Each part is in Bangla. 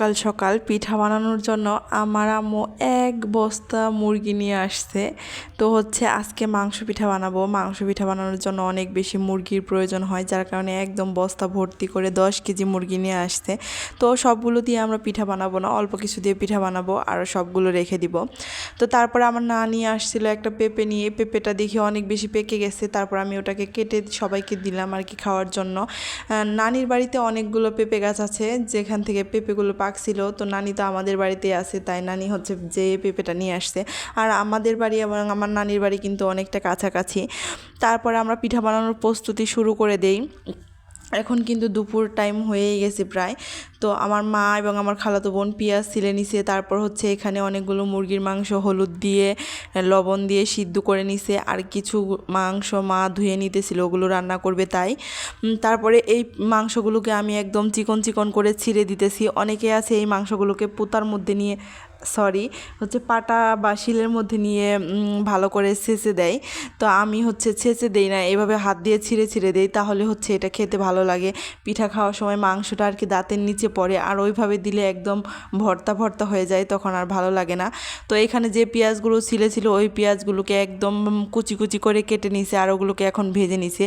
সকাল সকাল পিঠা বানানোর জন্য আমার আম্মু এক বস্তা মুরগি নিয়ে আসছে। তো আজকে মাংস পিঠা বানাবো। মাংস পিঠা বানানোর জন্য অনেক বেশি মুরগির প্রয়োজন হয়, যার কারণে একদম বস্তা ভর্তি করে 10 কেজি মুরগি নিয়ে আসছে। তো সবগুলো দিয়ে আমরা পিঠা বানাবো না, অল্প কিছু দিয়ে পিঠা বানাবো আর সবগুলো রেখে দিব। তো তারপরে আমার নানি আসছিল একটা পেঁপে নিয়ে। পেঁপেটা দেখে অনেক বেশি পেকে গেছে, তারপর আমি ওটাকে কেটে সবাইকে দিলাম আর কি খাওয়ার জন্য। নানির বাড়িতে অনেকগুলো পেঁপে গাছ আছে, যেখান থেকে পেঁপেগুলো পাকছিল। তো নানি তো আমাদের বাড়িতে আছে, তাই নানি যে পেঁপেটা নিয়ে আসছে। আর আমাদের বাড়ি এবং আমার নানির বাড়ি কিন্তু অনেকটা কাছাকাছি। তারপরে আমরা পিঠা বানানোর প্রস্তুতি শুরু করে দেই। এখন কিন্তু দুপুর টাইম হয়েই গেছে প্রায়। তো আমার মা এবং আমার খালাতো বোন পেঁয়াজ ছিলে নিছে, তারপর এখানে অনেকগুলো মুরগির মাংস হলুদ দিয়ে লবণ দিয়ে সিদ্ধ করে নিছে, আর কিছু মাংস মা ধুয়ে নিতেছিল, ওগুলো রান্না করবে তাই। তারপরে এই মাংসগুলোকে আমি একদম চিকন চিকন করে ছিঁড়ে দিতেছি। অনেকে আছে এই মাংসগুলোকে পুতার মধ্যে নিয়ে পাটা বা শিলের মধ্যে নিয়ে ভালো করে ছেঁচে দেয়। তো আমি ছেঁচে দেই না, এভাবে হাত দিয়ে ছিঁড়ে ছিঁড়ে দেই, তাহলে এটা খেতে ভালো লাগে। পিঠা খাওয়ার সময় মাংসটা আর কি দাঁতের নিচে পড়ে, আর ওইভাবে দিলে একদম ভর্তা ভর্তা হয়ে যায়, তখন আর ভালো লাগে না। তো এখানে যে পেঁয়াজগুলো ছিল ওই পেঁয়াজগুলোকে একদম কুচি কুচি করে কেটে নিছে, আর ওগুলোকে এখন ভেজে নিছে।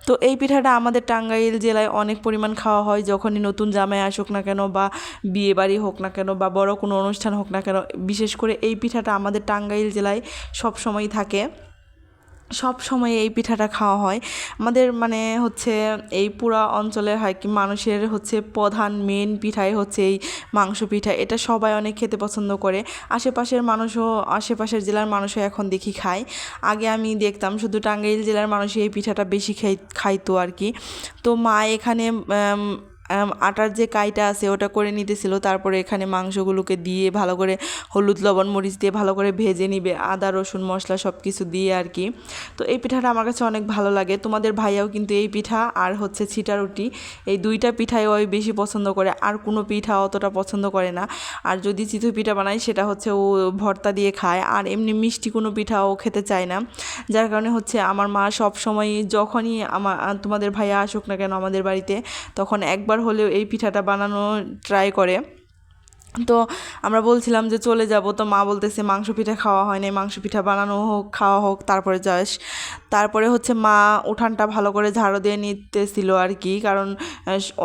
তো এই পিঠাটা আমাদের টাঙ্গাইল জেলায় অনেক পরিমাণ খাওয়া হয়, যখনই নতুন জামাই আসুক না কেন, বা বিয়ে বাড়ি হোক না কেন, বা বড় কোনো অনুষ্ঠান হোক না কেন, বিশেষ করে এই পিঠাটা আমাদের টাঙ্গাইল জেলায় সব সময় থাকে। সব সময় এই পিঠাটা খাওয়া হয় আমাদের, এই পুরা অঞ্চলের হয় কি মানুষের প্রধান মেন পিঠাই এই মাংস পিঠা। এটা সবাই অনেক খেতে পছন্দ করে। আশেপাশের জেলার মানুষও এখন দেখি খায়। আগে আমি দেখতাম শুধু টাঙ্গাইল জেলার মানুষই এই পিঠাটা বেশি খাইতো আর কি। তো মা এখানে আটার যে কাইটা আছে ওটা করে নিতেছিল, তারপরে এখানে মাংসগুলোকে দিয়ে ভালো করে হলুদ লবণ মরিচ দিয়ে ভালো করে ভেজে নিবে, আদা রসুন মশলা সব কিছু দিয়ে আর কি। তো এই পিঠাটা আমার কাছে অনেক ভালো লাগে। তোমাদের ভাইয়াও কিন্তু এই পিঠা আর ছিটা রুটি, এই দুইটা পিঠাই ওই বেশি পছন্দ করে, আর কোনো পিঠা অতটা পছন্দ করে না। আর যদি চিতই পিঠা বানাই সেটা ও ভর্তা দিয়ে খায়, আর এমনি মিষ্টি কোনো পিঠা ও খেতে চায় না। যার কারণে আমার মা সব সময় যখনই তোমাদের ভাইয়া আসুক না কেন আমাদের বাড়িতে, তখন একবার হলেও এই পিঠাটা বানানো ট্রাই করে। তো আমরা বলছিলাম যে চলে যাব, তো মা বলতেছে মাংস পিঠা খাওয়া হয় না, মাংস পিঠা বানানো হোক, খাওয়া হোক, তারপরে যাস। তারপরে মা উঠানটা ভালো করে ঝাড়ু দিয়ে নিতেছিল আর কি, কারণ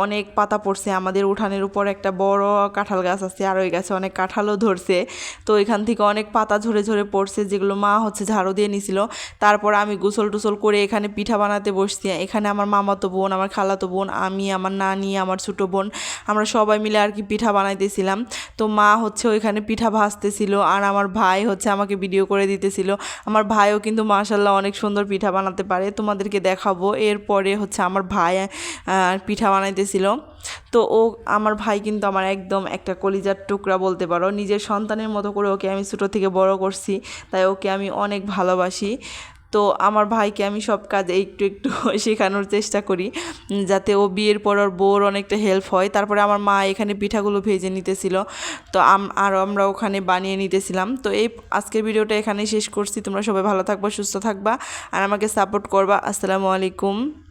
অনেক পাতা পড়ছে। আমাদের উঠানের উপর একটা বড় কাঁঠাল গাছ আছে, আর ওই গাছে অনেক কাঁঠালও ধরছে। তো এখান থেকে অনেক পাতা ঝরে ঝরে পড়ছে, যেগুলো মা ঝাড়ু দিয়ে নিছিল। তারপর আমি গোসল টোসল করে এখানে পিঠা বানাতে বসছি। এখানে আমার মামাতো বোন, আমার খালাতো বোন, আমি, আমার নানি, আমার ছোটো বোন, আমরা সবাই মিলে আর কি পিঠা বানাইতেছিলাম। তো মা ওইখানে পিঠা ভাজতেছিল, আর আমার ভাই আমাকে ভিডিও করে দিতেছিল। আমার ভাইও কিন্তু মাশাআল্লাহ অনেক সুন্দর পিঠা বানাতে পারে, তোমাদেরকে দেখাবো। এরপরে আমার ভাই পিঠা বানাইতেছিল। তো আমার ভাই কিন্তু আমার একদম একটা কলিজার টুকরা বলতে পারো, নিজের সন্তানের মতো করে ওকে আমি ছোটো থেকে বড় করছি, তাই ওকে আমি অনেক ভালোবাসি। তো আমার ভাইকে আমি সব কাজ একটু একটু শেখানোর চেষ্টা করি, যাতে ও বিয়ের পর ওর বউর অনেকটা হেল্প হয়। তারপরে আমার মা এখানে পিঠাগুলো ভেজে নিতেছিল, তো আমরা ওখানে বানিয়ে নিতেছিলাম। তো এই আজকের ভিডিওটা এখানেই শেষ করছি। তোমরা সবাই ভালো থাকবা, সুস্থ থাকবা, আর আমাকে সাপোর্ট করবা। আসসালামু আলাইকুম।